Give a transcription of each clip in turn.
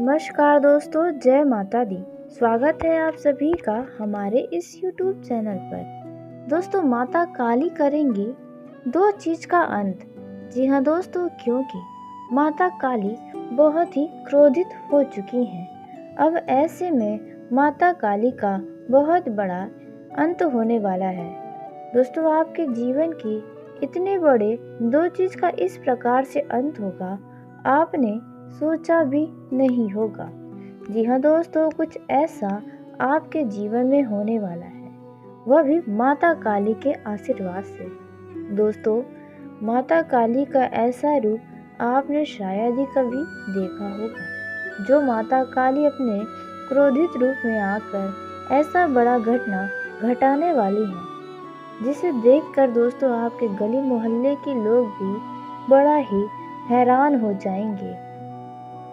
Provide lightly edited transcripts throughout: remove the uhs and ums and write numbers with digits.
नमस्कार दोस्तों, जय माता दी। स्वागत है आप सभी का हमारे इस YouTube चैनल पर। दोस्तों, माता काली करेंगी दो चीज का अंत। जी हाँ दोस्तों, क्योंकि माता काली बहुत ही क्रोधित हो चुकी हैं। अब ऐसे में माता काली का बहुत बड़ा अंत होने वाला है। दोस्तों, आपके जीवन की इतने बड़े दो चीज का इस प्रकार से अंत होगा, आपने सोचा भी नहीं होगा। जी हाँ दोस्तों, कुछ ऐसा आपके जीवन में होने वाला है, वह भी माता काली के आशीर्वाद से। दोस्तों, माता काली का ऐसा रूप आपने शायद ही कभी देखा होगा, जो माता काली अपने क्रोधित रूप में आकर ऐसा बड़ा घटना घटाने वाली है, जिसे देखकर दोस्तों आपके गली मोहल्ले के लोग भी बड़ा ही हैरान हो जाएंगे।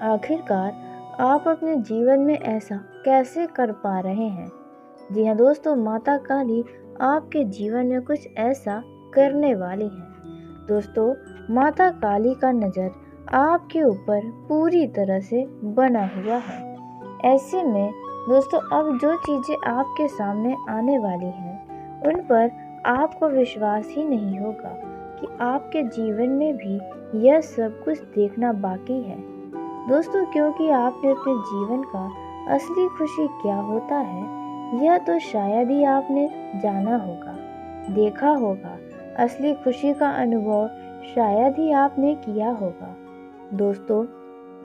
आखिरकार आप अपने जीवन में ऐसा कैसे कर पा रहे हैं? जी हाँ दोस्तों, माता काली आपके जीवन में कुछ ऐसा करने वाली है। दोस्तों, माता काली का नज़र आपके ऊपर पूरी तरह से बना हुआ है। ऐसे में दोस्तों, अब जो चीज़ें आपके सामने आने वाली हैं, उन पर आपको विश्वास ही नहीं होगा कि आपके जीवन में भी यह सब कुछ देखना बाकी है। दोस्तों, क्योंकि आपने अपने जीवन का असली खुशी क्या होता है, यह तो शायद ही आपने जाना होगा, देखा होगा। असली खुशी का अनुभव शायद ही आपने किया होगा। दोस्तों,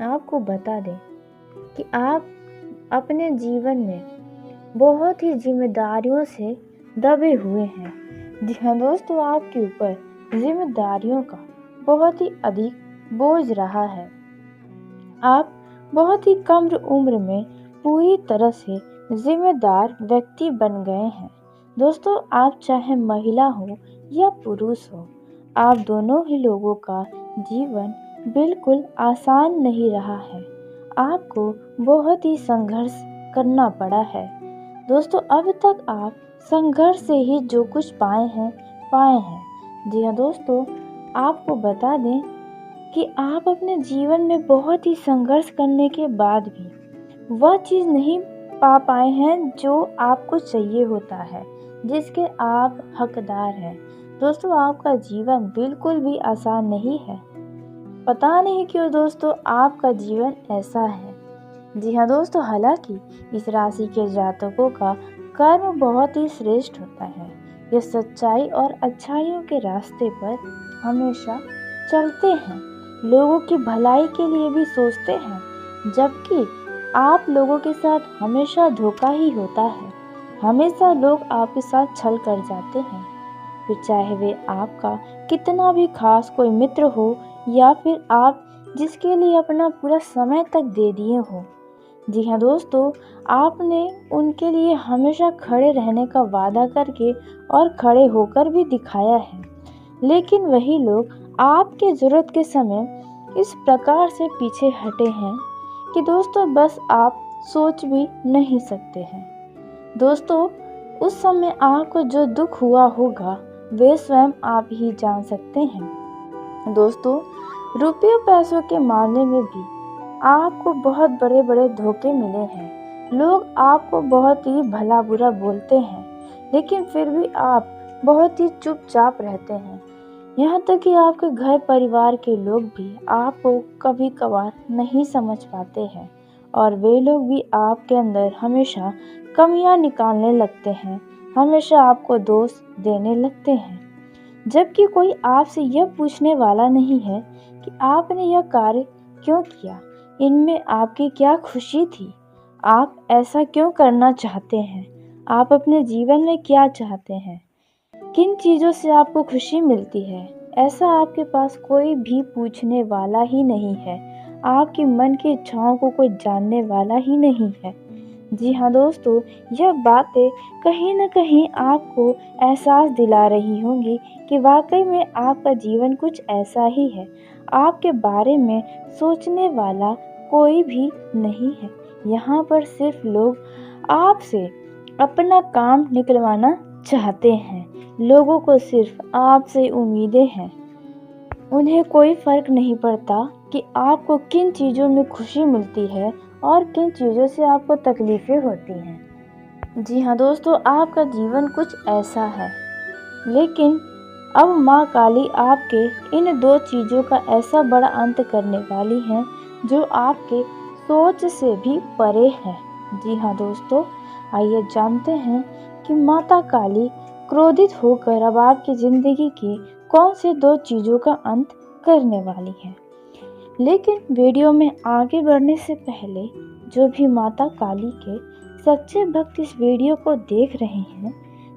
आपको बता दें कि आप अपने जीवन में बहुत ही जिम्मेदारियों से दबे हुए हैं। जी हाँ दोस्तों, आपके ऊपर जिम्मेदारियों का बहुत ही अधिक बोझ रहा है। आप बहुत ही कम उम्र में पूरी तरह से जिम्मेदार व्यक्ति बन गए हैं। दोस्तों, आप चाहे महिला हो या पुरुष हो, आप दोनों ही लोगों का जीवन बिल्कुल आसान नहीं रहा है। आपको बहुत ही संघर्ष करना पड़ा है। दोस्तों, अब तक आप संघर्ष से ही जो कुछ पाए हैं। जी हाँ दोस्तों, आपको बता दें कि आप अपने जीवन में बहुत ही संघर्ष करने के बाद भी वह चीज़ नहीं पा पाए हैं जो आपको चाहिए होता है, जिसके आप हकदार हैं। दोस्तों, आपका जीवन बिल्कुल भी आसान नहीं है। पता नहीं क्यों दोस्तों आपका जीवन ऐसा है। जी हाँ दोस्तों, हालांकि इस राशि के जातकों का कर्म बहुत ही श्रेष्ठ होता है। ये सच्चाई और अच्छाइयों के रास्ते पर हमेशा चलते हैं, लोगों की भलाई के लिए भी सोचते हैं, जबकि आप लोगों के साथ हमेशा धोखा ही होता है। हमेशा लोग आपके साथ छल कर जाते हैं, फिर चाहे वे आपका कितना भी खास कोई मित्र हो या फिर आप जिसके लिए अपना पूरा समय तक दे दिए हो। जी हाँ दोस्तों, आपने उनके लिए हमेशा खड़े रहने का वादा करके और खड़े होकर भी दिखाया है, लेकिन वही लोग आपके ज़रूरत के समय इस प्रकार से पीछे हटे हैं कि दोस्तों बस आप सोच भी नहीं सकते हैं। दोस्तों, उस समय आपको जो दुख हुआ होगा वे स्वयं आप ही जान सकते हैं। दोस्तों, रुपये पैसों के मामले में भी आपको बहुत बड़े बड़े धोखे मिले हैं। लोग आपको बहुत ही भला बुरा बोलते हैं, लेकिन फिर भी आप बहुत ही चुपचाप रहते हैं। यहाँ तक कि आपके घर परिवार के लोग भी आपको कभी कभार नहीं समझ पाते हैं, और वे लोग भी आपके अंदर हमेशा कमियाँ निकालने लगते हैं, हमेशा आपको दोष देने लगते हैं, जबकि कोई आपसे यह पूछने वाला नहीं है कि आपने यह कार्य क्यों किया, इनमें आपकी क्या खुशी थी, आप ऐसा क्यों करना चाहते हैं, आप अपने जीवन में क्या चाहते हैं, किन चीज़ों से आपको खुशी मिलती है। ऐसा आपके पास कोई भी पूछने वाला ही नहीं है। आपके मन की इच्छाओं को कोई जानने वाला ही नहीं है। जी हाँ दोस्तों, यह बातें कहीं न कहीं आपको एहसास दिला रही होंगी कि वाकई में आपका जीवन कुछ ऐसा ही है। आपके बारे में सोचने वाला कोई भी नहीं है। यहाँ पर सिर्फ लोग आपसे अपना काम निकलवाना चाहते हैं। लोगों को सिर्फ आपसे उम्मीदें हैं। उन्हें कोई फ़र्क नहीं पड़ता कि आपको किन चीज़ों में खुशी मिलती है और किन चीज़ों से आपको तकलीफ़ें होती हैं। जी हाँ दोस्तों, आपका जीवन कुछ ऐसा है, लेकिन अब माँ काली आपके इन दो चीज़ों का ऐसा बड़ा अंत करने वाली हैं जो आपके सोच से भी परे है। जी हाँ दोस्तों, आइए जानते हैं कि माता काली क्रोधित होकर अब आपकी ज़िंदगी की कौन सी दो चीज़ों का अंत करने वाली है। लेकिन वीडियो में आगे बढ़ने से पहले जो भी माता काली के सच्चे भक्त इस वीडियो को देख रहे हैं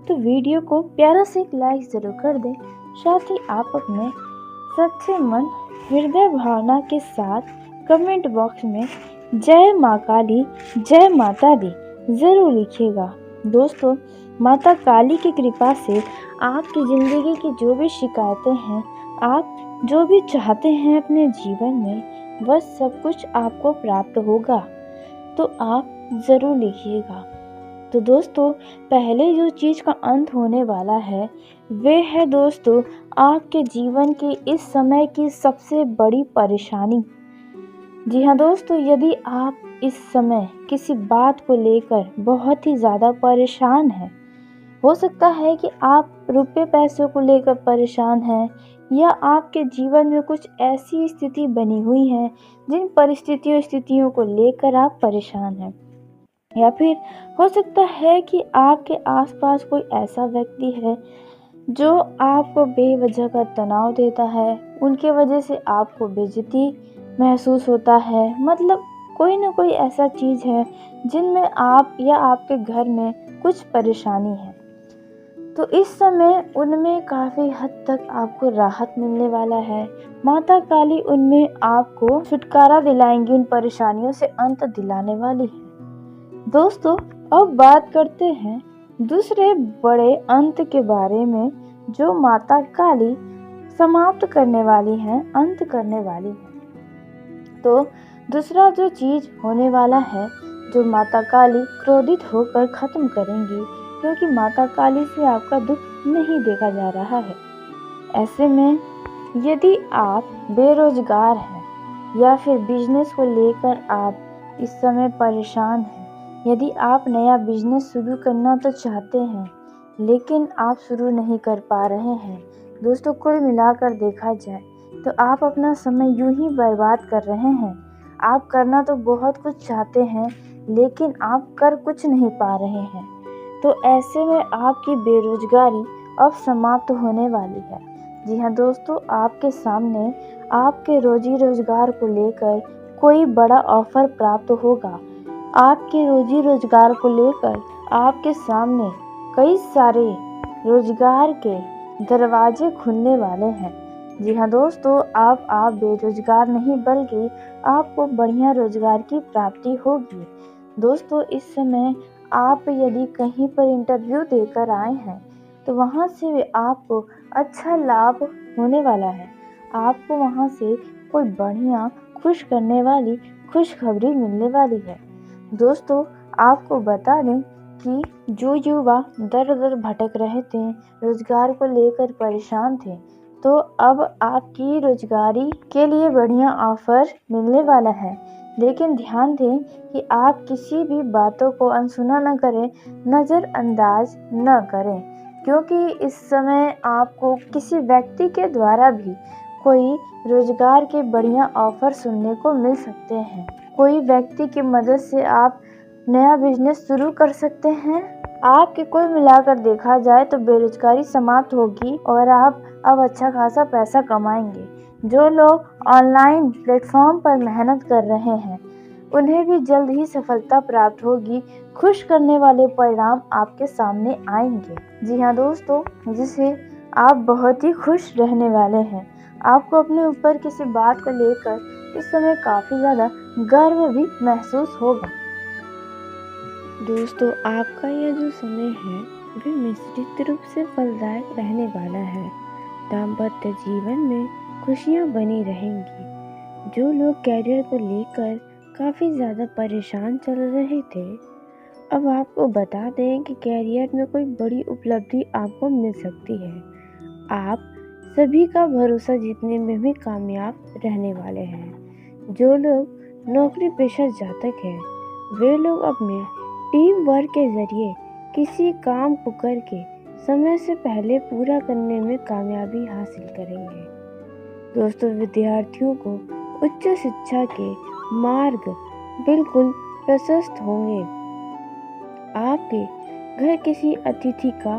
तो वीडियो को प्यारा से एक लाइक ज़रूर कर दें। साथ ही आप अपने सच्चे मन हृदय भावना के साथ कमेंट बॉक्स में जय माँ काली, जय माता दी ज़रूर लिखिएगा। दोस्तों, माता काली की कृपा से आपकी ज़िंदगी की जो भी शिकायतें हैं, आप जो भी चाहते हैं अपने जीवन में, वह सब कुछ आपको प्राप्त होगा। तो आप ज़रूर लिखिएगा। तो दोस्तों, पहले जो चीज़ का अंत होने वाला है वे है दोस्तों आपके जीवन की इस समय की सबसे बड़ी परेशानी। जी हाँ दोस्तों, यदि आप इस समय किसी बात को लेकर बहुत ही ज़्यादा परेशान हैं, हो सकता है कि आप रुपए पैसों को लेकर परेशान हैं या आपके जीवन में कुछ ऐसी स्थिति बनी हुई है जिन स्थितियों को लेकर आप परेशान हैं, या फिर हो सकता है कि आपके आसपास कोई ऐसा व्यक्ति है जो आपको बेवजह का तनाव देता है, उनके वजह से आपको बेइज्जती महसूस होता है। मतलब कोई ना कोई ऐसा चीज़ है जिनमें आप या आपके घर में कुछ परेशानी है, तो इस समय उनमें काफ़ी हद तक आपको राहत मिलने वाला है। माता काली उनमें आपको छुटकारा दिलाएंगी, उन परेशानियों से अंत दिलाने वाली है। दोस्तों, अब बात करते हैं दूसरे बड़े अंत के बारे में जो माता काली समाप्त करने वाली हैं, अंत करने वाली हैं। तो दूसरा जो चीज़ होने वाला है जो माता काली क्रोधित होकर ख़त्म करेंगी, क्योंकि माता काली से आपका दुख नहीं देखा जा रहा है। ऐसे में यदि आप बेरोजगार हैं या फिर बिजनेस को लेकर आप इस समय परेशान हैं, यदि आप नया बिजनेस शुरू करना तो चाहते हैं लेकिन आप शुरू नहीं कर पा रहे हैं, दोस्तों कुल मिलाकर देखा जाए तो आप अपना समय यूं ही बर्बाद कर रहे हैं। आप करना तो बहुत कुछ चाहते हैं लेकिन आप कर कुछ नहीं पा रहे हैं। तो ऐसे में आपकी बेरोजगारी अब समाप्त होने वाली है। जी हाँ दोस्तों, आपके सामने आपके रोजी रोजगार को लेकर कोई बड़ा ऑफर प्राप्त होगा। आपके रोजी रोजगार को लेकर आपके सामने कई सारे रोजगार के दरवाजे खुलने वाले हैं। जी हाँ दोस्तों, आप बेरोजगार नहीं बल्कि आपको बढ़िया रोजगार की प्राप्ति होगी। दोस्तों, इस समय आप यदि कहीं पर इंटरव्यू देकर आए हैं तो वहाँ से भी आपको अच्छा लाभ होने वाला है। आपको वहाँ से कोई बढ़िया खुश करने वाली खुशखबरी मिलने वाली है। दोस्तों, आपको बता दें कि जो युवा दर दर भटक रहे थे, रोजगार को लेकर परेशान थे, तो अब आपकी रोजगारी के लिए बढ़िया ऑफर मिलने वाला है। लेकिन ध्यान दें कि आप किसी भी बातों को अनसुना न करें, नज़रअंदाज न करें, क्योंकि इस समय आपको किसी व्यक्ति के द्वारा भी कोई रोजगार के बढ़िया ऑफर सुनने को मिल सकते हैं। कोई व्यक्ति की मदद से आप नया बिजनेस शुरू कर सकते हैं। आपके कुल मिलाकर देखा जाए तो बेरोजगारी समाप्त होगी और आप अब अच्छा खासा पैसा कमाएंगे। जो लोग ऑनलाइन प्लेटफॉर्म पर मेहनत कर रहे हैं उन्हें भी जल्द ही सफलता प्राप्त होगी। खुश करने वाले परिणाम आपके सामने आएंगे। जी हाँ दोस्तों, जिससे आप बहुत ही खुश रहने वाले हैं। आपको अपने ऊपर किसी बात को लेकर इस समय काफ़ी ज़्यादा गर्व भी महसूस होगा। दोस्तों, आपका यह जो समय है वह निश्चित रूप से फलदायक रहने वाला है। दाम्पत्य जीवन में खुशियाँ बनी रहेंगी। जो लोग कैरियर को लेकर काफ़ी ज़्यादा परेशान चल रहे थे, अब आपको बता दें कि कैरियर में कोई बड़ी उपलब्धि आपको मिल सकती है। आप सभी का भरोसा जीतने में भी कामयाब रहने वाले हैं। जो लोग नौकरी पेशा जातक हैं, वे लोग अपने टीम वर्क के जरिए किसी काम को करके समय से पहले पूरा करने में कामयाबी हासिल करेंगे। दोस्तों, विद्यार्थियों को उच्च शिक्षा के मार्ग बिल्कुल प्रशस्त होंगे। आपके घर किसी अतिथि का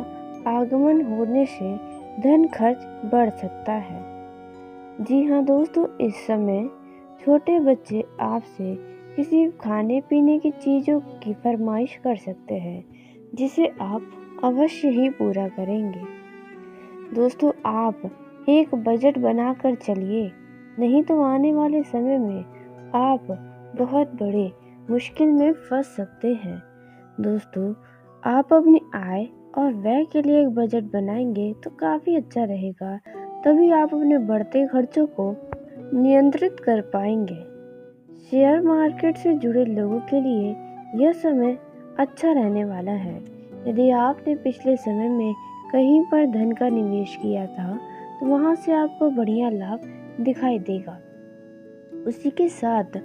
आगमन होने से धन खर्च बढ़ सकता है। जी हाँ दोस्तों, इस समय छोटे बच्चे आपसे किसी खाने पीने की चीज़ों की फरमाइश कर सकते हैं, जिसे आप अवश्य ही पूरा करेंगे। दोस्तों, आप एक बजट बनाकर चलिए, नहीं तो आने वाले समय में आप बहुत बड़े मुश्किल में फंस सकते हैं। दोस्तों, आप अपनी आय और व्यय के लिए एक बजट बनाएंगे तो काफ़ी अच्छा रहेगा, तभी आप अपने बढ़ते खर्चों को नियंत्रित कर पाएंगे। शेयर मार्केट से जुड़े लोगों के लिए यह समय अच्छा रहने वाला है। यदि आपने पिछले समय में कहीं पर धन का निवेश किया था तो वहां से आपको बढ़िया लाभ दिखाई देगा। उसी के साथ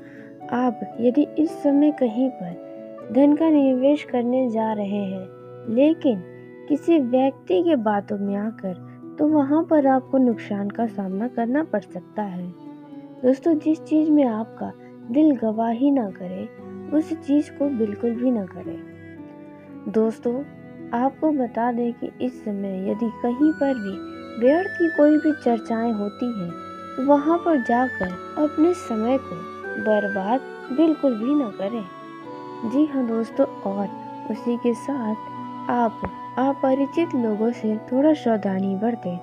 आप यदि इस समय कहीं पर धन का निवेश करने जा रहे हैं लेकिन किसी व्यक्ति के बातों में आकर, तो वहां पर आपको नुकसान का सामना करना पड़ सकता है। दोस्तों, जिस चीज़ में आपका दिल गवाही ना करे उस चीज़ को बिल्कुल भी ना करें। दोस्तों, आपको बता दें कि इस समय यदि कहीं पर भी व्यर्थ की कोई भी चर्चाएं होती हैं तो वहां पर जाकर अपने समय को बर्बाद बिल्कुल भी ना करें। जी हाँ दोस्तों, और उसी के साथ आप अपरिचित लोगों से थोड़ा सावधानी बरतें।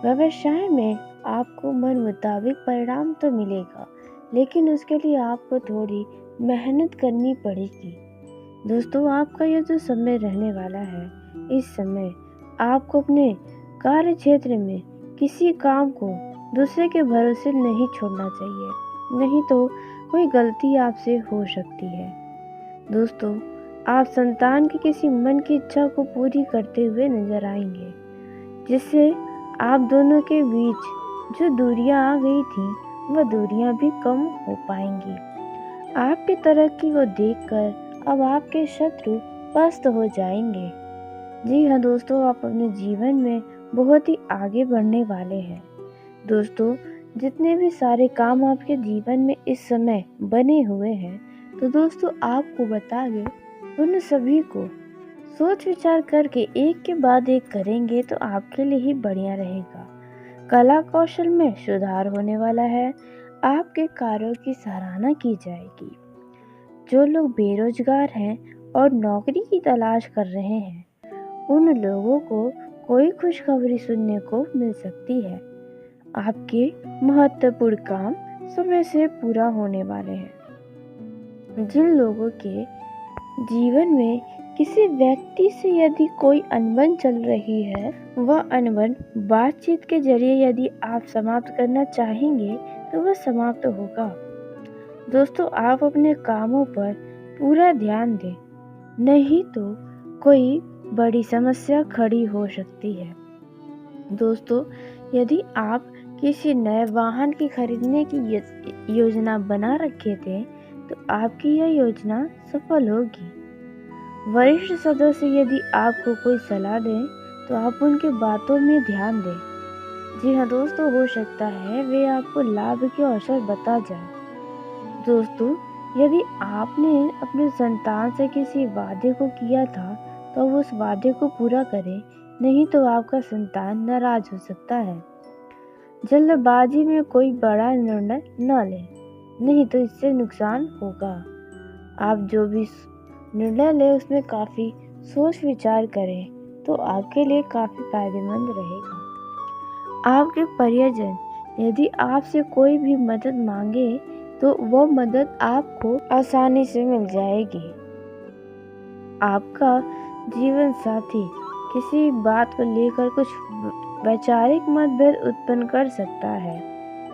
व्यवसाय में आपको मन मुताबिक परिणाम तो मिलेगा, लेकिन उसके लिए आपको थोड़ी मेहनत करनी पड़ेगी। दोस्तों, आपका यह जो समय रहने वाला है, इस समय आपको अपने कार्य क्षेत्र में किसी काम को दूसरे के भरोसे नहीं छोड़ना चाहिए, नहीं तो कोई गलती आपसे हो सकती है। दोस्तों, आप संतान की किसी मन की इच्छा को पूरी करते हुए नजर आएंगे, जिससे आप दोनों के बीच जो दूरियां आ गई थी वह दूरियां भी कम हो पाएंगी। आपकी तरक्की को देखकर अब आपके शत्रु पस्त हो जाएंगे। जी हाँ दोस्तों, आप अपने जीवन में बहुत ही आगे बढ़ने वाले हैं। दोस्तों, जितने भी सारे काम आपके जीवन में इस समय बने हुए हैं, तो दोस्तों आपको बता दें, उन सभी को सोच विचार करके एक के बाद एक करेंगे तो आपके लिए ही बढ़िया रहेगा। कला कौशल में सुधार होने वाला है, आपके कार्यों की सराहना की जाएगी। जो लोग बेरोजगार हैं और नौकरी की तलाश कर रहे हैं, उन लोगों को कोई खुशखबरी सुनने को मिल सकती है। आपके महत्वपूर्ण काम समय से पूरा होने वाले हैं। जिन लोगों के जीवन में किसी व्यक्ति से यदि कोई अनबन चल रही है, वह अनबन बातचीत के जरिए यदि आप समाप्त करना चाहेंगे तो वह समाप्त होगा। दोस्तों, आप अपने कामों पर पूरा ध्यान दें, नहीं तो कोई बड़ी समस्या खड़ी हो सकती है। दोस्तों, यदि आप किसी नए वाहन की खरीदने की योजना बना रखे थे तो आपकी यह योजना सफल होगी। वरिष्ठ सदस्य यदि आपको कोई सलाह दें तो आप उनकी बातों में ध्यान दें। जी हाँ दोस्तों, हो सकता है वे आपको लाभ के अवसर बता जाए। दोस्तों, यदि आपने अपने संतान से किसी वादे को किया था तो वो उस वादे को पूरा करें, नहीं तो आपका संतान नाराज हो सकता है। जल्दबाजी में कोई बड़ा निर्णय न लें, नहीं तो इससे नुकसान होगा। आप जो भी निर्णय लें उसमें काफ़ी सोच विचार करें तो आपके लिए काफ़ी फायदेमंद रहेगा। आपके परिजन यदि आपसे कोई भी मदद मांगे तो वो मदद आपको आसानी से मिल जाएगी। आपका जीवन साथी किसी बात को लेकर कुछ वैचारिक मतभेद उत्पन्न कर सकता है,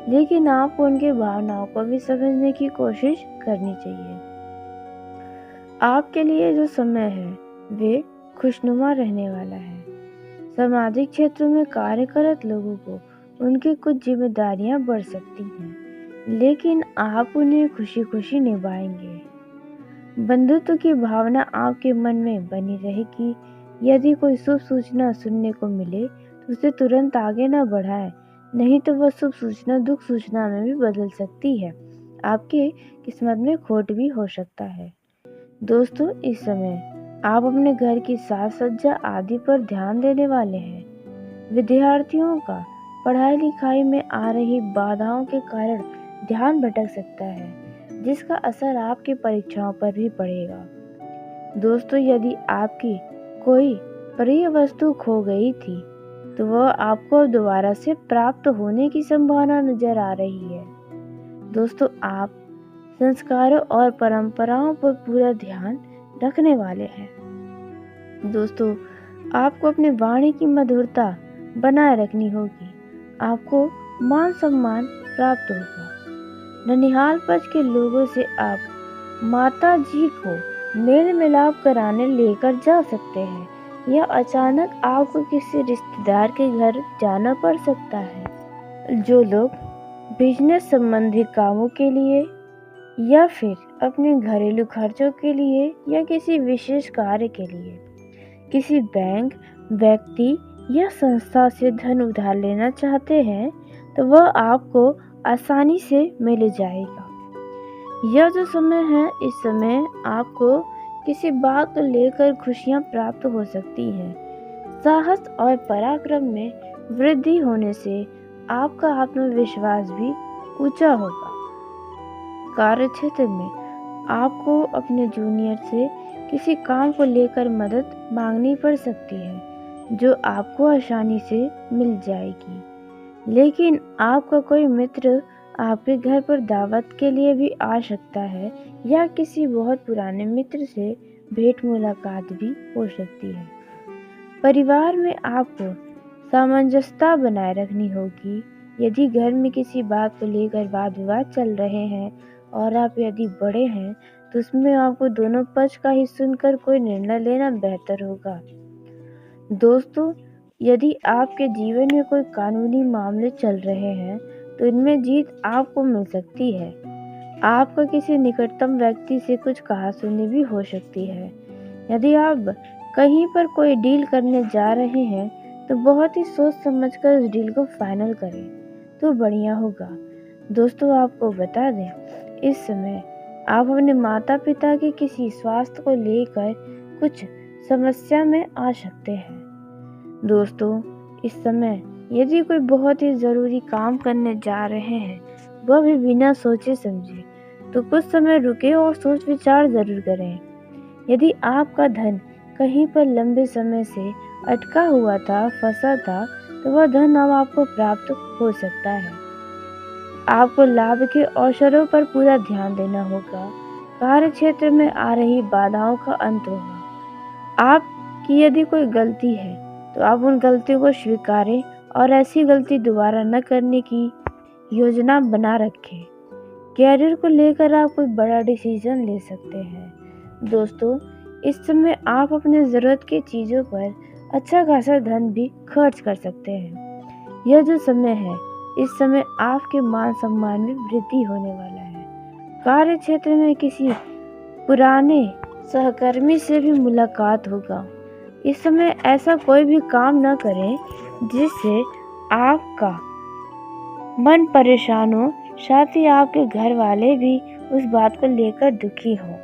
लेकिन आपको उनकी भावनाओं को भी समझने की कोशिश करनी चाहिए। आपके लिए जो समय है वे खुशनुमा रहने वाला है। सामाजिक क्षेत्रों में कार्यरत लोगों को उनकी कुछ जिम्मेदारियां बढ़ सकती हैं, लेकिन आप उन्हें खुशी खुशी निभाएंगे। बंधुत्व की भावना आपके मन में बनी रहेगी। यदि कोई शुभ सूचना सुनने को मिले तो उसे तुरंत आगे न बढ़ाएं, नहीं तो वह शुभ सूचना दुख सूचना में भी बदल सकती है। आपके किस्मत में खोट भी हो सकता है। दोस्तों, इस समय आप अपने घर की साज सज्जा आदि पर ध्यान देने वाले हैं। विद्यार्थियों का पढ़ाई लिखाई में आ रही बाधाओं के कारण ध्यान भटक सकता है, जिसका असर आपकी परीक्षाओं पर भी पड़ेगा। दोस्तों, यदि आपकी कोई प्रिय वस्तु खो गई थी तो वह आपको दोबारा से प्राप्त होने की संभावना नजर आ रही है। दोस्तों, आप संस्कारों और परंपराओं पर पूरा ध्यान रखने वाले हैं। दोस्तों, आपको अपनी वाणी की मधुरता बनाए रखनी होगी। आपको मान सम्मान प्राप्त होगा। ननिहाल पक्ष के लोगों से आप माता जी को मेल मिलाप कराने लेकर जा सकते हैं या अचानक आपको किसी रिश्तेदार के घर जाना पड़ सकता है। जो लोग बिजनेस संबंधी कामों के लिए या फिर अपने घरेलू खर्चों के लिए या किसी विशेष कार्य के लिए किसी बैंक, व्यक्ति या संस्था से धन उधार लेना चाहते हैं तो वह आपको आसानी से मिल जाएगा। यह जो समय है, इस समय आपको किसी बात को लेकर खुशियां प्राप्त हो सकती हैं। साहस और पराक्रम में वृद्धि होने से आपका आत्मविश्वास भी ऊंचा होगा। कार्य क्षेत्र में आपको अपने जूनियर से किसी काम को लेकर मदद मांगनी पड़ सकती है, जो आपको आसानी से मिल जाएगी। लेकिन आपका कोई मित्र आपके घर पर दावत के लिए भी आ सकता है या किसी बहुत पुराने मित्र से भेंट मुलाकात भी हो सकती है। परिवार में आपको सामंजस्यता बनाए रखनी होगी। यदि घर में किसी बात को लेकर वाद विवाद चल रहे हैं और आप यदि बड़े हैं तो उसमें आपको दोनों पक्ष का ही सुनकर कोई निर्णय लेना बेहतर होगा। दोस्तों, यदि आपके जीवन में कोई कानूनी मामले चल रहे हैं तो इनमें जीत आपको मिल सकती है। आपका किसी निकटतम व्यक्ति से कुछ कहासुनी भी हो सकती है। यदि आप कहीं पर कोई डील करने जा रहे हैं तो बहुत ही सोच समझकर उस डील को फाइनल करें तो बढ़िया होगा। दोस्तों, आपको बता दें, इस समय आप अपने माता पिता के किसी स्वास्थ्य को लेकर कुछ समस्या में आ सकते हैं। दोस्तों, इस समय यदि कोई बहुत ही ज़रूरी काम करने जा रहे हैं, वह भी बिना सोचे समझे, तो कुछ समय रुके और सोच विचार ज़रूर करें। यदि आपका धन कहीं पर लंबे समय से अटका हुआ था, फंसा था, तो वह धन अब आपको प्राप्त हो सकता है। आपको लाभ के अवसरों पर पूरा ध्यान देना होगा। कार्य क्षेत्र में आ रही बाधाओं का अंत होगा। आपकी यदि कोई गलती है तो आप उन गलतियों को स्वीकारें और ऐसी गलती दोबारा न करने की योजना बना रखें। कैरियर को लेकर आप कोई बड़ा डिसीजन ले सकते हैं। दोस्तों, इस समय आप अपने ज़रूरत की चीज़ों पर अच्छा खासा धन भी खर्च कर सकते हैं। यह जो समय है, इस समय आपके मान सम्मान में वृद्धि होने वाला है। कार्य क्षेत्र में किसी पुराने सहकर्मी से भी मुलाकात होगा। इस समय ऐसा कोई भी काम न करें जिससे आपका मन परेशान हो, साथ ही आपके घर वाले भी उस बात को लेकर दुखी हो।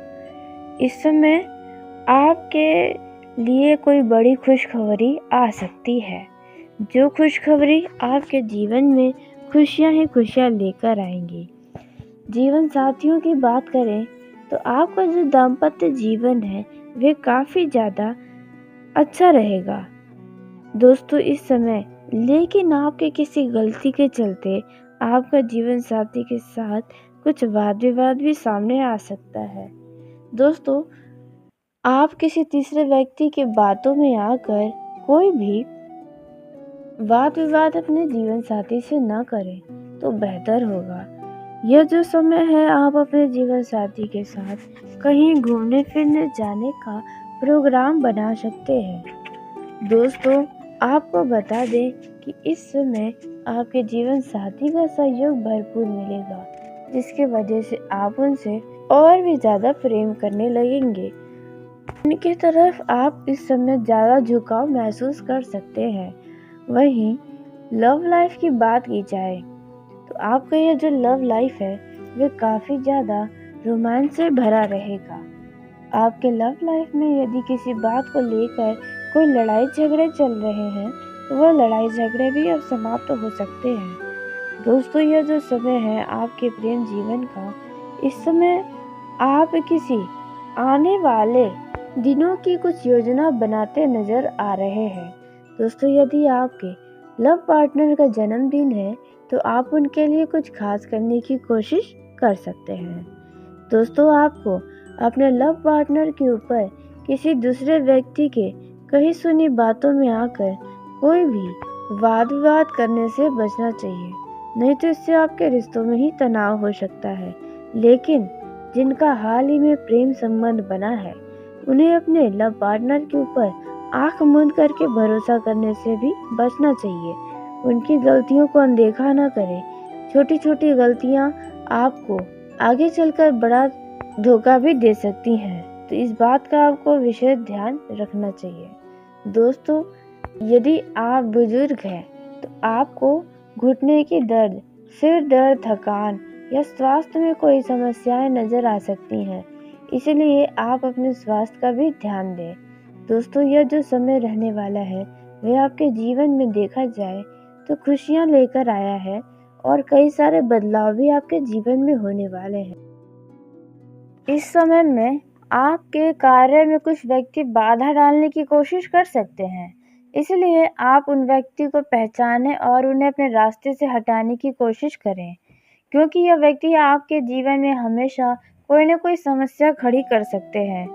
इस समय आपके लिए कोई बड़ी खुशखबरी आ सकती है, जो खुशखबरी आपके जीवन में खुशियां ही खुशियां लेकर आएंगी। जीवन साथियों की बात करें तो आपका जो दाम्पत्य जीवन है वे काफ़ी ज़्यादा अच्छा रहेगा। दोस्तों, इस समय लेकिन आपके किसी गलती के चलते आपका जीवन साथी के साथ कुछ वाद विवाद भी सामने आ सकता है। दोस्तों, आप किसी तीसरे व्यक्ति की बातों में आकर कोई भी वाद विवाद अपने जीवन साथी से न करें तो बेहतर होगा। यह जो समय है, आप अपने जीवन साथी के साथ कहीं घूमने फिरने जाने का प्रोग्राम बना सकते हैं। दोस्तों, आपको बता दें कि इस समय आपके जीवन साथी का सहयोग भरपूर मिलेगा। जिसकी वजह से आप उनसे और भी ज़्यादा प्रेम करने लगेंगे। उनकी तरफ आप इस समय ज़्यादा झुकाव महसूस कर सकते हैं। वहीं लव लाइफ की बात की जाए तो आपका यह जो लव लाइफ है वह काफ़ी ज़्यादा रोमांस से भरा रहेगा। आपके लव लाइफ में यदि किसी बात को लेकर कोई लड़ाई झगड़े चल रहे हैं तो वह लड़ाई झगड़े भी अब समाप्त हो सकते हैं। दोस्तों, यह जो समय है आपके प्रेम जीवन का, इस समय आप किसी आने वाले दिनों की कुछ योजना बनाते नजर आ रहे हैं। दोस्तों, यदि आपके लव पार्टनर का जन्मदिन है तो आप उनके लिए कुछ खास करने की कोशिश कर सकते हैं। दोस्तों, आपको अपने लव पार्टनर के ऊपर किसी दूसरे व्यक्ति के कही सुनी बातों में आकर कोई भी वाद विवाद करने से बचना चाहिए, नहीं तो इससे आपके रिश्तों में ही तनाव हो सकता है। लेकिन जिनका हाल ही में प्रेम संबंध बना है उन्हें अपने लव पार्टनर के ऊपर आंख मूंद करके भरोसा करने से भी बचना चाहिए। उनकी गलतियों को अनदेखा न करें। छोटी छोटी गलतियां आपको आगे चलकर बड़ा धोखा भी दे सकती हैं, तो इस बात का आपको विशेष ध्यान रखना चाहिए। दोस्तों, यदि आप बुजुर्ग हैं तो आपको घुटने की दर्द, सिर दर्द, थकान या स्वास्थ्य में कोई समस्याएं नजर आ सकती हैं, इसलिए आप अपने स्वास्थ्य का भी ध्यान दें। दोस्तों, यह जो समय रहने वाला है वह आपके जीवन में देखा जाए तो खुशियां लेकर आया है और कई सारे बदलाव भी आपके जीवन में होने वाले हैं। इस समय में आपके कार्य में कुछ व्यक्ति बाधा डालने की कोशिश कर सकते हैं, इसलिए आप उन व्यक्ति को पहचानें और उन्हें अपने रास्ते से हटाने की कोशिश करें, क्योंकि यह व्यक्ति आपके जीवन में हमेशा कोई न कोई समस्या खड़ी कर सकते हैं।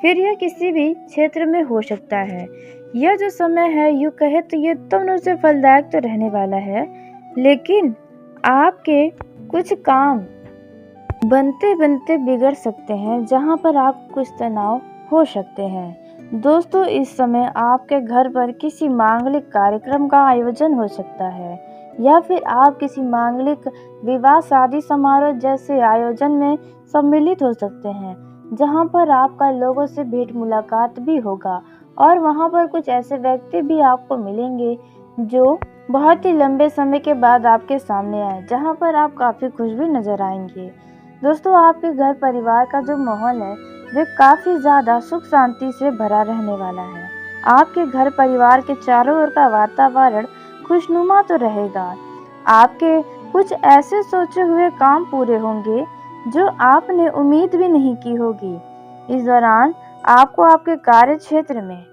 फिर यह किसी भी क्षेत्र में हो सकता है। यह जो समय है यूँ कहे तो ये दोनों से फलदायक तो रहने वाला है, लेकिन आपके कुछ काम बनते बनते बिगड़ सकते हैं, जहां पर आप कुछ तनाव हो सकते हैं। दोस्तों, इस समय आपके घर पर किसी मांगलिक कार्यक्रम का आयोजन हो सकता है या फिर आप किसी मांगलिक विवाह शादी समारोह जैसे आयोजन में सम्मिलित हो सकते हैं, जहां पर आपका लोगों से भेंट मुलाकात भी होगा और वहां पर कुछ ऐसे व्यक्ति भी आपको मिलेंगे जो बहुत ही लंबे समय के बाद आपके सामने आए, जहां पर आप काफ़ी खुश भी नजर आएंगे। दोस्तों, आपके घर परिवार का जो माहौल है वह काफ़ी ज़्यादा सुख शांति से भरा रहने वाला है। आपके घर परिवार के चारों ओर का वातावरण खुशनुमा तो रहेगा। आपके कुछ ऐसे सोचे हुए काम पूरे होंगे जो आपने उम्मीद भी नहीं की होगी। इस दौरान आपको आपके कार्य क्षेत्र में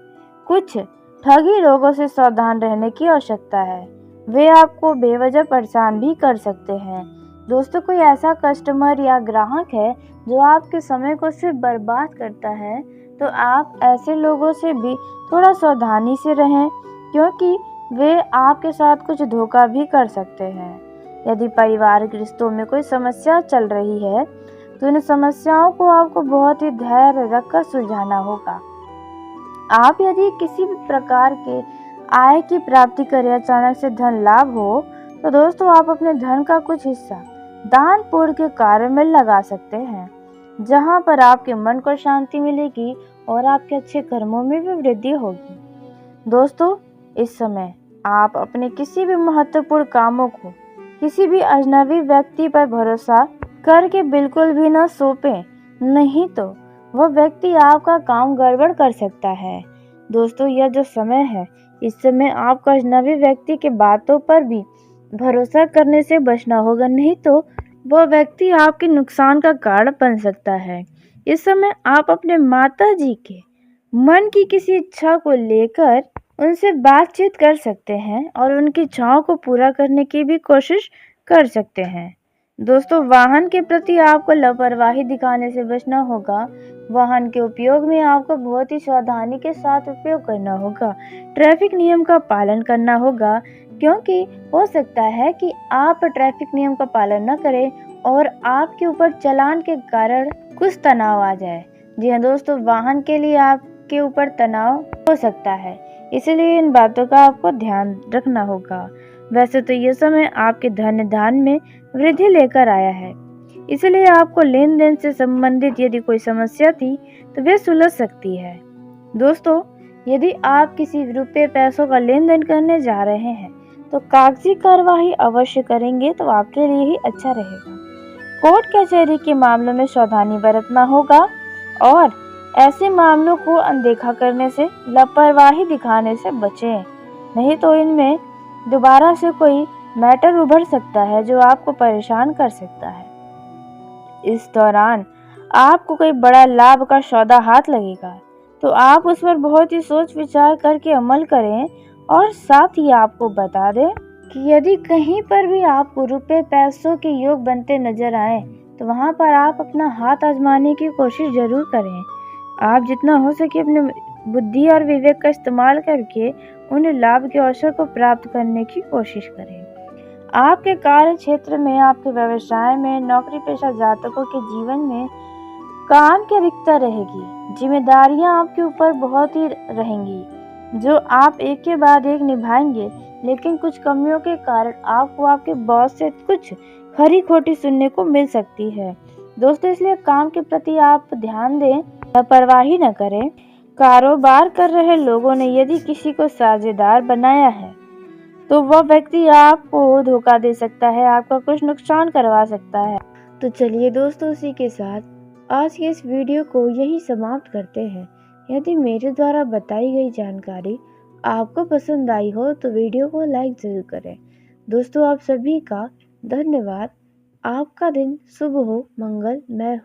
कुछ ठगी लोगों से सावधान रहने की आवश्यकता है। वे आपको बेवजह परेशान भी कर सकते हैं। दोस्तों, कोई ऐसा कस्टमर या ग्राहक है जो आपके समय को सिर्फ बर्बाद करता है, तो आप ऐसे लोगों से भी थोड़ा सावधानी से रहें, क्योंकि वे आपके साथ कुछ धोखा भी कर सकते हैं। यदि पारिवारिक रिश्तों में कोई समस्या चल रही है तो इन समस्याओं को आपको बहुत ही धैर्य रखकर सुलझाना होगा। आप यदि किसी भी प्रकार के आय की प्राप्ति करें, अचानक से धन लाभ हो, तो दोस्तों आप अपने धन का कुछ हिस्सा दान पुण्य के कार्य में लगा सकते हैं, जहां पर आपके मन को शांति मिलेगी और आपके अच्छे कर्मों में भी वृद्धि होगी। दोस्तों, इस समय आप अपने किसी भी महत्वपूर्ण कामों को किसी भी अजनबी व्यक्ति पर भरोसा करके बिल्कुल भी न सौंपें, नहीं तो वह व्यक्ति आपका काम गड़बड़ कर सकता है। दोस्तों, यह जो समय है इस समय आपको अजनबी व्यक्ति के बातों पर भी भरोसा करने से बचना होगा, नहीं तो वह व्यक्ति आपके नुकसान का कारण बन सकता है। इस समय आप अपने माताजी के मन की किसी इच्छा को लेकर उनसे बातचीत कर सकते हैं और उनकी इच्छाओं को पूरा करने की भी कोशिश कर सकते हैं। दोस्तों, वाहन के प्रति आपको लापरवाही दिखाने से बचना होगा। वाहन के उपयोग में आपको बहुत ही सावधानी के साथ उपयोग करना होगा। ट्रैफिक नियम का पालन करना होगा, क्योंकि हो सकता है कि आप ट्रैफिक नियम का पालन न करें और आपके ऊपर चालान के कारण कुछ तनाव आ जाए। जी हाँ दोस्तों, वाहन के लिए आपके ऊपर तनाव हो सकता है, इसलिए इन बातों का आपको ध्यान रखना होगा। वैसे तो ये समय आपके धन धान में वृद्धि लेकर आया है, इसलिए आपको लेन देन से संबंधित यदि कोई समस्या थी तो वे सुलझ सकती है। दोस्तों, यदि आप किसी रुपये पैसों का लेन देन करने जा रहे हैं तो कागजी कार्यवाही अवश्य करेंगे तो आपके लिए ही अच्छा रहेगा। कोर्ट कचहरी के मामलों में सावधानी बरतना होगा और ऐसे मामलों को अनदेखा करने से, लापरवाही दिखाने से बचें, नहीं तो इनमें दोबारा से कोई मैटर उभर सकता है जो आपको परेशान कर सकता है। इस दौरान आपको कोई बड़ा लाभ का सौदा हाथ लगेगा तो आप उस पर बहुत ही सोच विचार करके अमल करें। और साथ ही आपको बता दें कि यदि कहीं पर भी आपको रुपए पैसों के योग बनते नजर आए तो वहां पर आप अपना हाथ आजमाने की कोशिश जरूर करें। आप जितना हो सके अपने बुद्धि और विवेक का इस्तेमाल करके उन लाभ के अवसर को प्राप्त करने की कोशिश करें। आपके कार्य क्षेत्र में, आपके व्यवसाय में, नौकरी पेशा जातकों के जीवन में काम की अधिकता रहेगी। जिम्मेदारियां आपके ऊपर बहुत ही रहेंगी जो आप एक के बाद एक निभाएंगे, लेकिन कुछ कमियों के कारण आपको आपके बॉस से कुछ खरी खोटी सुनने को मिल सकती है। दोस्तों, इसलिए काम के प्रति आप ध्यान दें, लापरवाही न करें। कारोबार कर रहे लोगों ने यदि किसी को साझेदार बनाया है तो वह व्यक्ति आपको धोखा दे सकता है, आपका कुछ नुकसान करवा सकता है। तो चलिए दोस्तों, इसी के साथ आज के इस वीडियो को यही समाप्त करते हैं। यदि मेरे द्वारा बताई गई जानकारी आपको पसंद आई हो तो वीडियो को लाइक जरूर करें। दोस्तों, आप सभी का धन्यवाद। आपका दिन शुभ हो, मंगलमय हो।